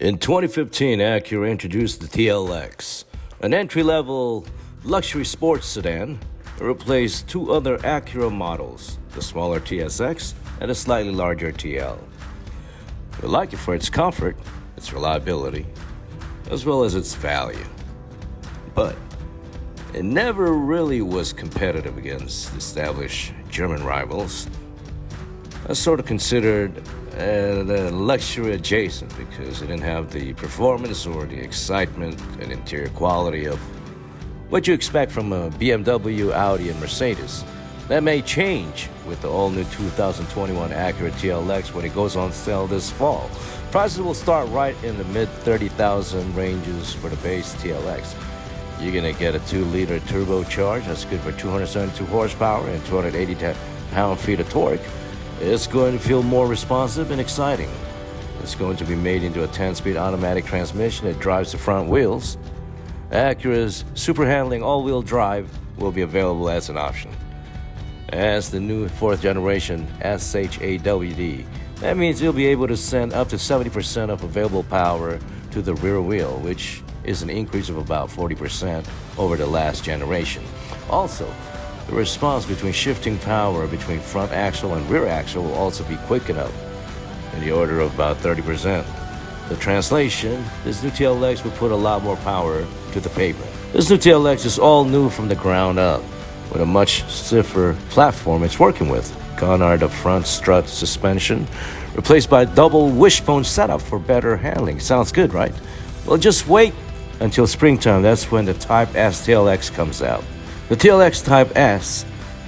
In 2015, Acura introduced the TLX, an entry-level luxury sports sedan that replaced two other Acura models, the smaller TSX and a slightly larger TL. We like it for its comfort, its reliability, as well as its value. But it never really was competitive against established German rivals. That's sort of considered the luxury adjacent because it didn't have the performance or the excitement and interior quality of what you expect from a BMW, Audi, and Mercedes. That may change with the all-new 2021 Acura TLX when it goes on sale this fall. Prices will start right in the mid-30,000 ranges for the base TLX. You're going to get a 2-liter turbocharged. That's good for 272 horsepower and 280 pound-feet of torque. It's going to feel more responsive and exciting. It's going to be made into a 10-speed automatic transmission that drives the front wheels. Acura's super handling all-wheel drive will be available as an option. As the new 4th generation SHAWD, that means you'll be able to send up to 70% of available power to the rear wheel, which is an increase of about 40% over the last generation. Also, the response between shifting power between front axle and rear axle will also be quick enough, in the order of about 30%. The translation, this new TLX will put a lot more power to the pavement. This new TLX is all new from the ground up, with a much stiffer platform it's working with. Gone are the front strut suspension, replaced by a double wishbone setup for better handling. Sounds good, right? Well, just wait until springtime. That's when the Type S TLX comes out. The TLX Type S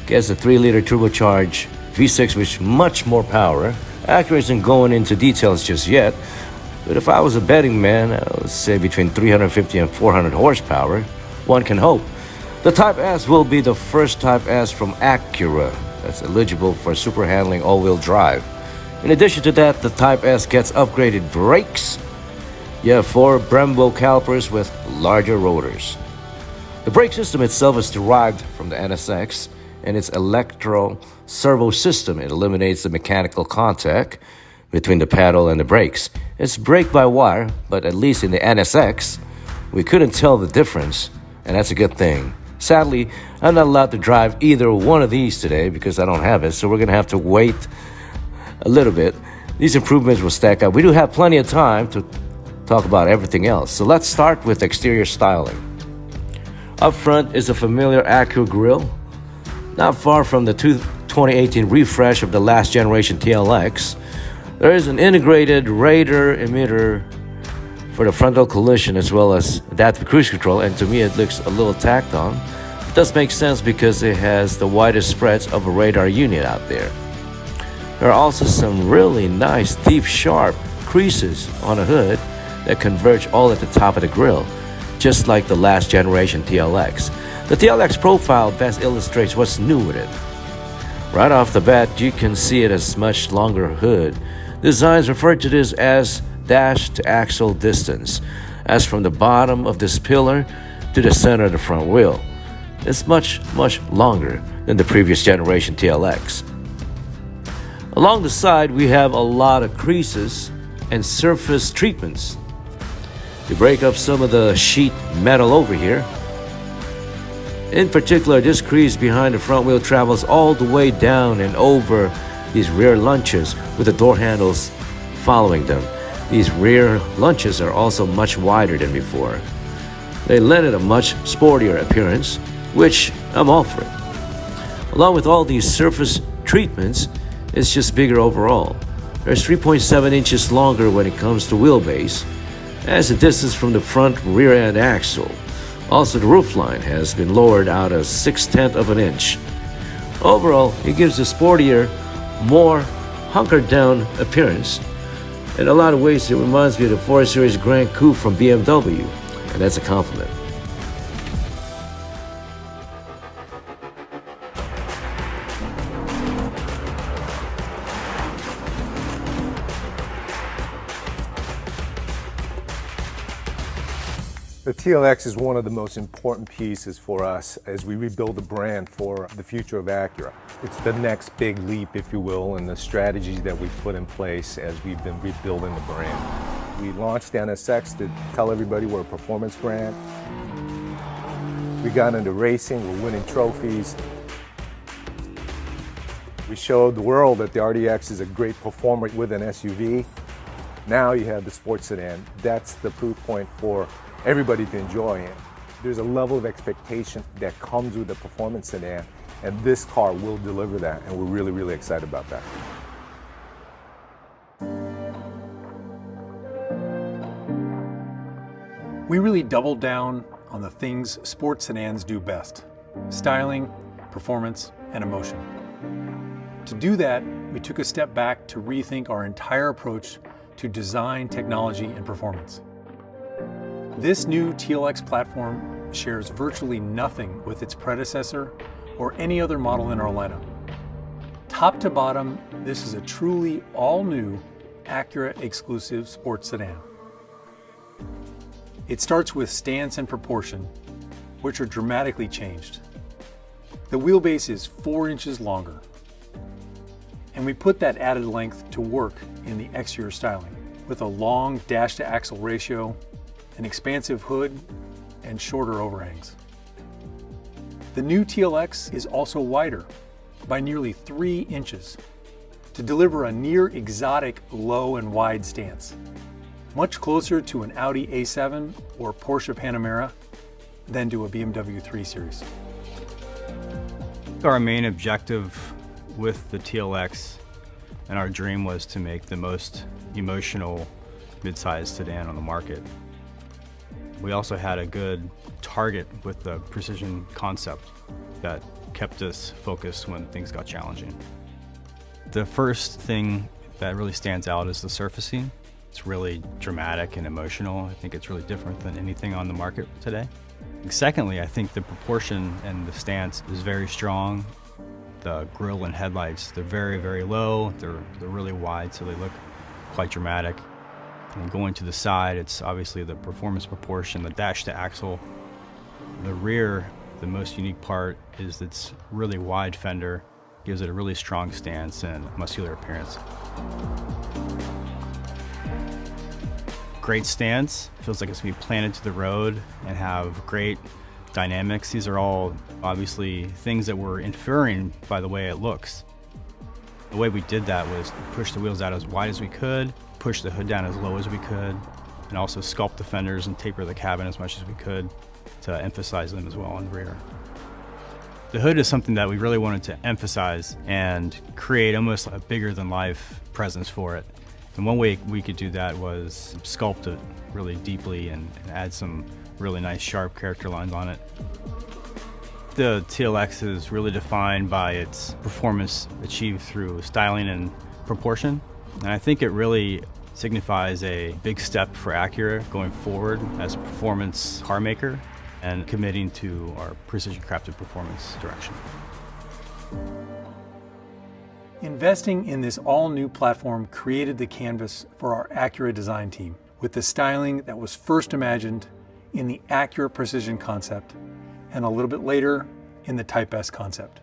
gets a 3-liter turbocharged V6 with much more power. Acura isn't going into details just yet, but if I was a betting man, I would say between 350 and 400 horsepower. One can hope. The Type S will be the first Type S from Acura that's eligible for super handling all-wheel drive. In addition to that, the Type S gets upgraded brakes. You have 4 Brembo calipers with larger rotors. The brake system itself is derived from the NSX, and its electro-servo system. It eliminates the mechanical contact between the pedal and the brakes. It's brake-by-wire, but at least in the NSX, we couldn't tell the difference, and that's a good thing. Sadly, I'm not allowed to drive either one of these today because I don't have it, so we're going to have to wait a little bit. These improvements will stack up. We do have plenty of time to talk about everything else, so let's start with exterior styling. Up front is a familiar Acura grille, not far from the 2018 refresh of the last generation TLX. There is an integrated radar emitter for the frontal collision as well as adaptive cruise control, and to me it looks a little tacked on. It does make sense because it has the widest spreads of a radar unit out there. There are also some really nice deep sharp creases on the hood that converge all at the top of the grille, just like the last generation TLX. The TLX profile best illustrates what's new with it. Right off the bat, you can see it as much longer hood. Designs refer to this as dash to axle distance, as from the bottom of this pillar to the center of the front wheel. It's much longer than the previous generation TLX. Along the side, we have a lot of creases and surface treatments to break up some of the sheet metal over here. In particular, this crease behind the front wheel travels all the way down and over these rear lunches with the door handles following them. These rear lunches are also much wider than before. They lend it a much sportier appearance, which I'm all for it. Along with all these surface treatments, it's just bigger overall. There's 3.7 inches longer when it comes to wheelbase, as the distance from the front rear end axle. Also, the roofline has been lowered out a 1/6 of an inch. Overall, it gives a sportier, more hunkered down appearance. In a lot of ways, it reminds me of the 4 Series Grand Coupe from BMW, and that's a compliment. The TLX is one of the most important pieces for us as we rebuild the brand for the future of Acura. It's the next big leap, if you will, in the strategies that we've put in place as we've been rebuilding the brand. We launched the NSX to tell everybody we're a performance brand. We got into racing, we're winning trophies. We showed the world that the RDX is a great performer with an SUV. Now you have the sports sedan. That's the proof point for everybody to enjoy. And there's a level of expectation that comes with the performance sedan, and this car will deliver that, and we're really, really excited about that. We really doubled down on the things sports sedans do best: styling, performance, and emotion. To do that, we took a step back to rethink our entire approach to design, technology, and performance. This new TLX platform shares virtually nothing with its predecessor or any other model in our lineup. Top to bottom, this is a truly all-new Acura exclusive sports sedan. It starts with stance and proportion, which are dramatically changed. The wheelbase is 4 inches longer, and we put that added length to work in the exterior styling with a long dash-to-axle ratio, an expansive hood, and shorter overhangs. The new TLX is also wider by nearly 3 inches to deliver a near exotic low and wide stance, much closer to an Audi A7 or Porsche Panamera than to a BMW 3 Series. Our main objective with the TLX and our dream was to make the most emotional midsize sedan on the market. We also had a good target with the precision concept that kept us focused when things got challenging. The first thing that really stands out is the surfacing. It's really dramatic and emotional. I think it's really different than anything on the market today. Secondly, I think the proportion and the stance is very strong. The grille and headlights, they're very, very low. They're really wide, so they look quite dramatic. And going to the side, it's obviously the performance proportion, the dash to axle. The rear, the most unique part is its really wide fender, gives it a really strong stance and muscular appearance. Great stance, feels like it's gonna be planted to the road and have great dynamics. These are all obviously things that we're inferring by the way it looks. The way we did that was push the wheels out as wide as we could, push the hood down as low as we could, and also sculpt the fenders and taper the cabin as much as we could to emphasize them as well on the rear. The hood is something that we really wanted to emphasize and create almost a bigger than life presence for it. And one way we could do that was sculpt it really deeply and add some really nice sharp character lines on it. The TLX is really defined by its performance achieved through styling and proportion. And I think it really signifies a big step for Acura going forward as a performance car maker and committing to our precision crafted performance direction. Investing in this all-new platform created the canvas for our Acura design team with the styling that was first imagined in the Acura Precision concept and a little bit later in the Type S concept.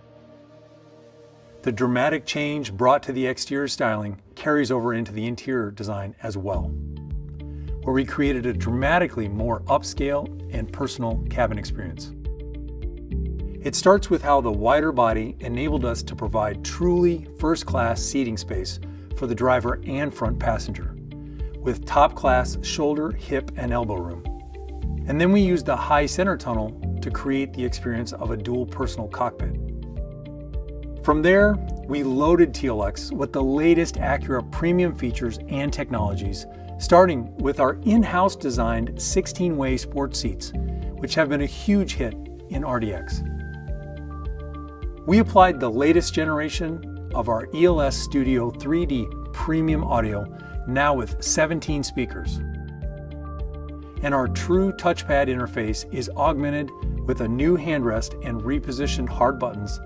The dramatic change brought to the exterior styling carries over into the interior design as well, where we created a dramatically more upscale and personal cabin experience. It starts with how the wider body enabled us to provide truly first-class seating space for the driver and front passenger, with top-class shoulder, hip, and elbow room. And then we used the high center tunnel to create the experience of a dual personal cockpit. From there, we loaded TLX with the latest Acura premium features and technologies, starting with our in-house designed 16-way sports seats, which have been a huge hit in RDX. We applied the latest generation of our ELS Studio 3D premium audio, now with 17 speakers. And our true touchpad interface is augmented with a new handrest and repositioned hard buttons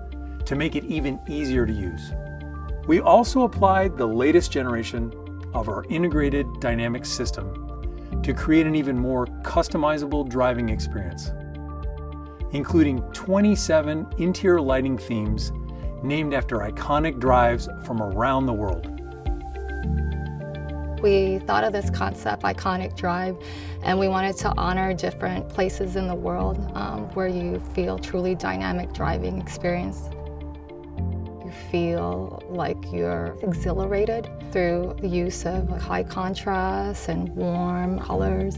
to make it even easier to use. We also applied the latest generation of our integrated dynamic system to create an even more customizable driving experience, including 27 interior lighting themes named after iconic drives from around the world. We thought of this concept, Iconic Drive, and we wanted to honor different places in the world where you feel truly dynamic driving experience. You feel like you're exhilarated through the use of high contrast and warm colors.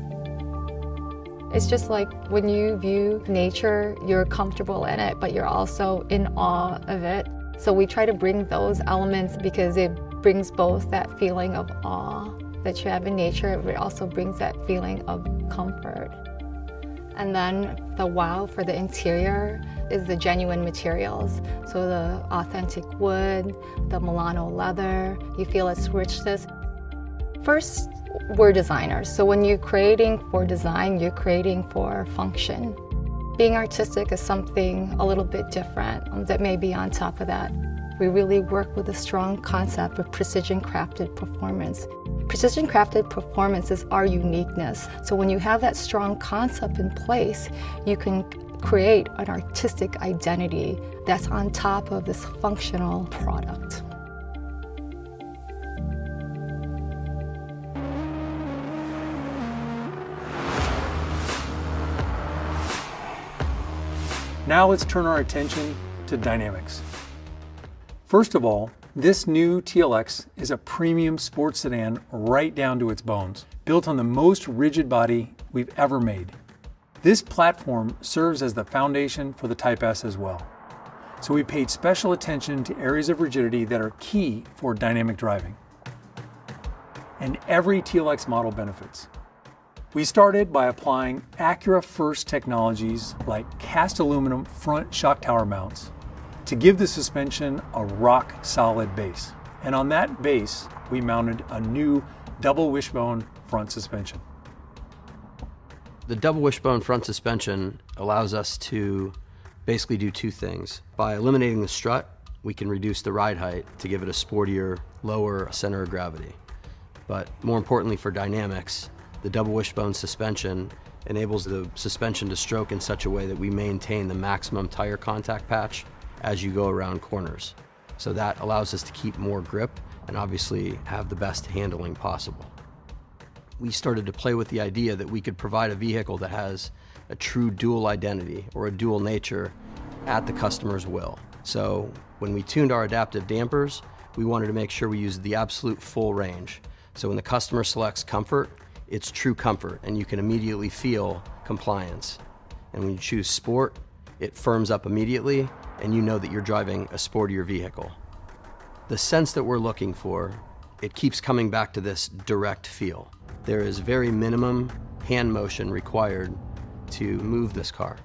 It's just like when you view nature, you're comfortable in it, but you're also in awe of it. So we try to bring those elements because it brings both that feeling of awe that you have in nature, but it also brings that feeling of comfort. And then the wow for the interior is the genuine materials. So the authentic wood, the Milano leather, you feel its richness. First, we're designers, so when you're creating for design, you're creating for function. Being artistic is something a little bit different that may be on top of that. We really work with a strong concept of precision crafted performance. Precision crafted performance is our uniqueness. So when you have that strong concept in place, you can create an artistic identity that's on top of this functional product. Now let's turn our attention to dynamics. First of all, this new TLX is a premium sports sedan right down to its bones, built on the most rigid body we've ever made. This platform serves as the foundation for the Type S as well. So we paid special attention to areas of rigidity that are key for dynamic driving. And every TLX model benefits. We started by applying Acura first technologies like cast aluminum front shock tower mounts to give the suspension a rock solid base. And on that base, we mounted a new double wishbone front suspension. The double wishbone front suspension allows us to basically do two things. By eliminating the strut, we can reduce the ride height to give it a sportier, lower center of gravity. But more importantly for dynamics, the double wishbone suspension enables the suspension to stroke in such a way that we maintain the maximum tire contact patch as you go around corners. So that allows us to keep more grip and obviously have the best handling possible. We started to play with the idea that we could provide a vehicle that has a true dual identity or a dual nature at the customer's will. So when we tuned our adaptive dampers, we wanted to make sure we used the absolute full range. So when the customer selects comfort, it's true comfort and you can immediately feel compliance. And when you choose sport, it firms up immediately and you know that you're driving a sportier vehicle. The sense that we're looking for, it keeps coming back to this direct feel. There is very minimum hand motion required to move this car.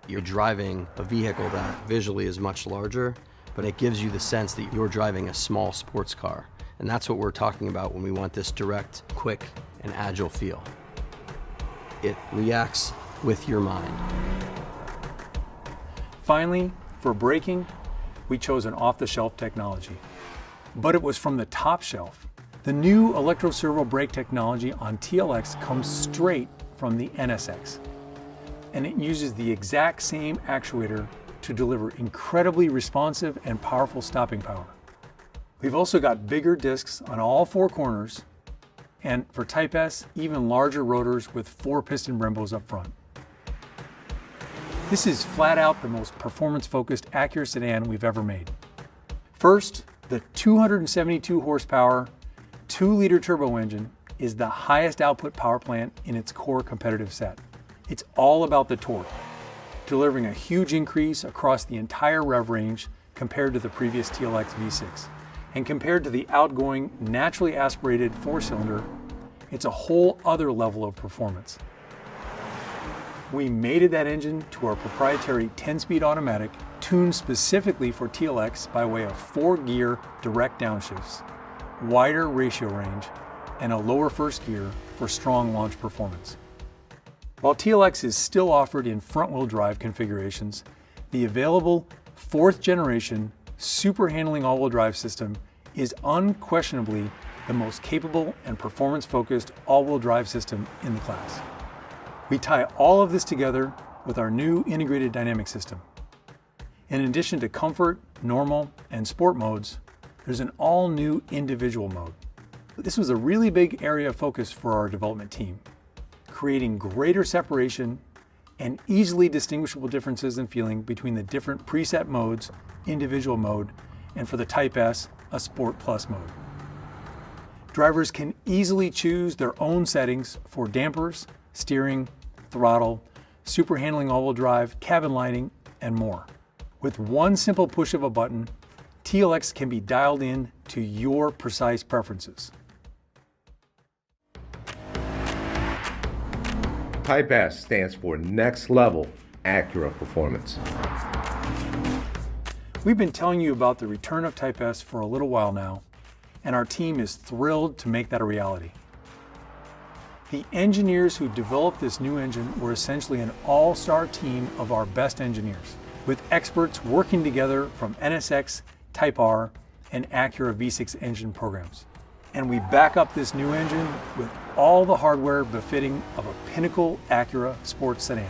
You're driving a vehicle that visually is much larger, but it gives you the sense that you're driving a small sports car. And that's what we're talking about when we want this direct, quick, and agile feel. It reacts with your mind. Finally, for braking, we chose an off-the-shelf technology. But it was from the top shelf. The new electro-servo brake technology on TLX comes straight from the NSX. And it uses the exact same actuator to deliver incredibly responsive and powerful stopping power. We've also got bigger discs on all four corners, and for Type S, even larger rotors with 4 piston Brembos up front. This is flat out the most performance-focused Acura sedan we've ever made. First, the 272 horsepower, 2-liter turbo engine is the highest output power plant in its core competitive set. It's all about the torque, delivering a huge increase across the entire rev range compared to the previous TLX V6. And compared to the outgoing, naturally aspirated 4-cylinder, it's a whole other level of performance. We mated that engine to our proprietary 10-speed automatic, tuned specifically for TLX by way of 4-gear direct downshifts, wider ratio range, and a lower first gear for strong launch performance. While TLX is still offered in front-wheel drive configurations, the available 4th generation super handling all-wheel drive system is unquestionably the most capable and performance-focused all-wheel drive system in the class. We tie all of this together with our new integrated dynamic system. In addition to comfort, normal, and sport modes, there's an all-new individual mode. This was a really big area of focus for our development team, creating greater separation and easily distinguishable differences in feeling between the different preset modes, individual mode, and for the Type S, a Sport Plus mode. Drivers can easily choose their own settings for dampers, steering, throttle, super handling all-wheel drive, cabin lighting, and more. With one simple push of a button, TLX can be dialed in to your precise preferences. Type S stands for Next Level Acura Performance. We've been telling you about the return of Type S for a little while now, and our team is thrilled to make that a reality. The engineers who developed this new engine were essentially an all-star team of our best engineers, with experts working together from NSX, Type R, and Acura V6 engine programs. And we back up this new engine with all the hardware befitting of a pinnacle Acura sports sedan.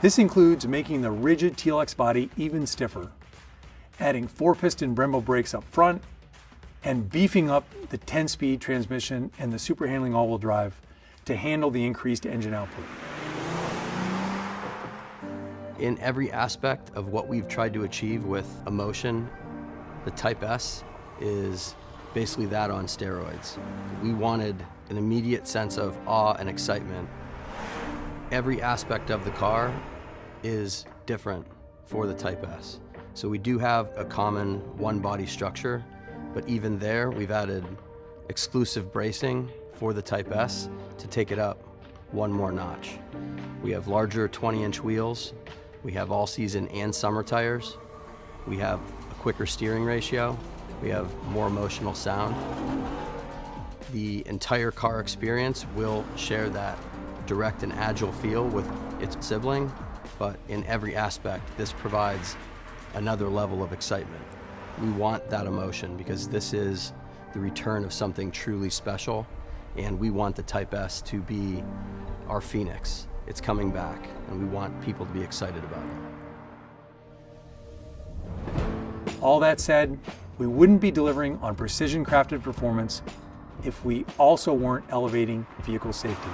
This includes making the rigid TLX body even stiffer, adding 4-piston Brembo brakes up front, and beefing up the 10-speed transmission and the super handling all-wheel drive to handle the increased engine output. In every aspect of what we've tried to achieve with emotion, the Type S is basically that on steroids. We wanted an immediate sense of awe and excitement. Every aspect of the car is different for the Type S. So we do have a common one-body structure, but even there we've added exclusive bracing for the Type S to take it up one more notch. We have larger 20-inch wheels. We have all-season and summer tires. We have a quicker steering ratio. We have more emotional sound. The entire car experience will share that direct and agile feel with its sibling, but in every aspect, this provides another level of excitement. We want that emotion because this is the return of something truly special, and we want the Type S to be our phoenix. It's coming back, and we want people to be excited about it. All that said, we wouldn't be delivering on precision-crafted performance if we also weren't elevating vehicle safety.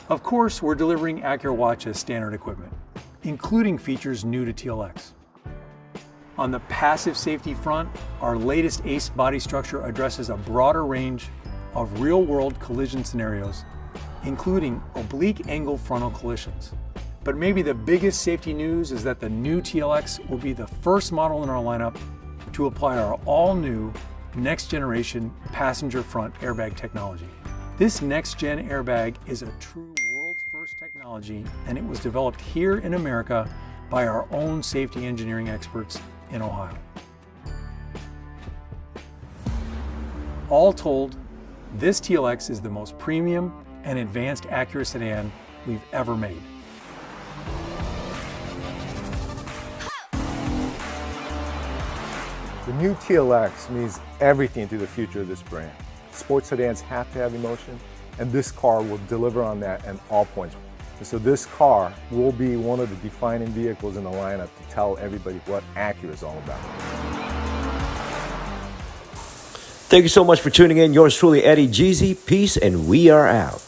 Of course, we're delivering Acura Watch as standard equipment, including features new to TLX. On the passive safety front, our latest ACE body structure addresses a broader range of real-world collision scenarios, including oblique angle frontal collisions. But maybe the biggest safety news is that the new TLX will be the first model in our lineup to apply our all-new next-generation passenger front airbag technology. This next-gen airbag is a true world's first technology, and it was developed here in America by our own safety engineering experts in Ohio. All told, this TLX is the most premium and advanced Acura sedan we've ever made. The new TLX means everything to the future of this brand. Sports sedans have to have emotion, and this car will deliver on that at all points. And so this car will be one of the defining vehicles in the lineup to tell everybody what Acura is all about. Thank you so much for tuning in. Yours truly, Eddie Jeezy. Peace, and we are out.